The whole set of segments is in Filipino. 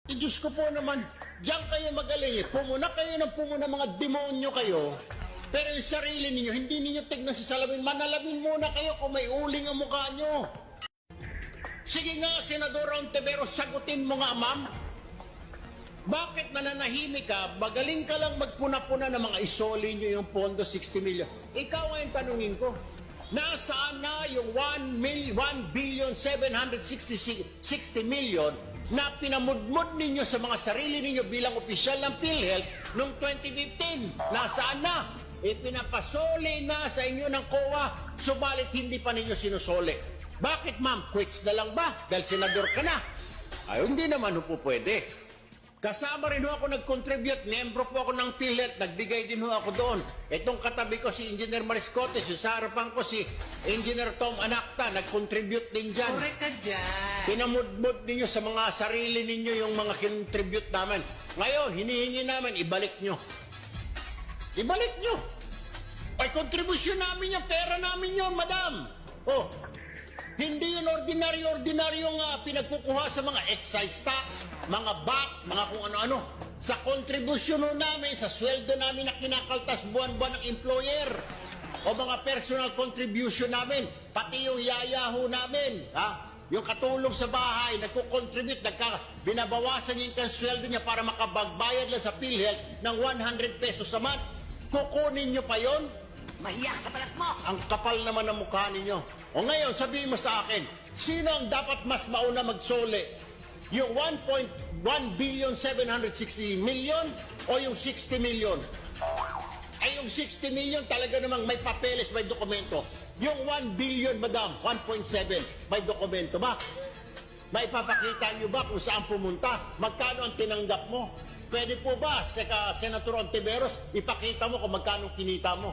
Diyos ko po naman, diyan kayo magaling eh. Pumuna kayo ng pumuna, mga demonyo kayo. Pero yung sarili ninyo, hindi ninyo tignan sa salamin. Manalamin muna kayo kung may uling ang mukha nyo. Sige nga, Senador Ontiveros, sagutin mo nga, ma'am. Bakit mananahimik ka? Magaling ka lang magpuna-puna ng mga isoli nyo yung pondo 60 million. Ikaw ang tanungin ko. Nasaan na yung 1,760 million na pinamudmud ninyo sa mga sarili ninyo bilang opisyal ng PhilHealth noong 2015? Nasaan na? Ipinapasoli na sa inyo ng COA, subalit hindi pa ninyo sinusoli. Bakit, ma'am? Quits na lang ba? Dahil senador ka na? Ay, hindi naman po pwede. Kasama rin ho ako nag-contribute. Membro po ako ng PhilHealth. Nagbigay din ho ako doon. Itong katabi ko si Engineer Mariscotes. Yung sa harapan ko si Engineer Tom Anacta. Nag-contribute din dyan. Correct ka dyan. Pinamudmud ninyo sa mga sarili ninyo yung mga contribute namin. Ngayon, hinihingi namin, ibalik nyo. Ibalik nyo. Ay, kontribusyon namin yung pera namin yun, madam. Oh, hindi yun ordinaryong pinagkukuha sa mga excise tax, mga VAT, mga kung ano-ano. Sa kontribusyon namin, sa sweldo namin na kinakaltas buwan-buwan ng employer, o mga personal contribution namin, pati yung yayaho namin, ha? Yung katulong sa bahay, nagko-contribute, binabawasan niya yung sweldo niya para makabagbayad lang sa PhilHealth ng 100 pesos a month. Kukunin niyo pa yon? Mahiya ka palat mo. Ang kapal naman ng mukha ninyo. O ngayon, sabihin mo sa akin, sino ang dapat mas mauna magsole? Yung 1,760 million o yung 60 million? Ay, yung 60 million talaga namang may papeles, may dokumento. Yung 1 billion, madam, 1.7, may dokumento ba? May papakita nyo ba kung saan pumunta? Magkano ang tinanggap mo? Pwede po ba, Senator Ontiveros, ipakita mo kung magkano kinita mo?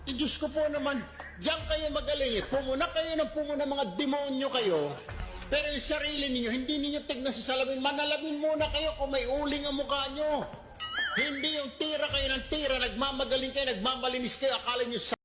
Diyos ko po naman, diyan kayo magaling eh. Pumuna kayo ng pumuna, mga demonyo kayo. Pero yung sarili ninyo, hindi ninyo tignan sa salamin. Manalamin muna kayo kung may uling ang mukha nyo. Hindi yung tira kayo ng tira, nagmamagaling kayo, nagmamalinis kayo, akala nyo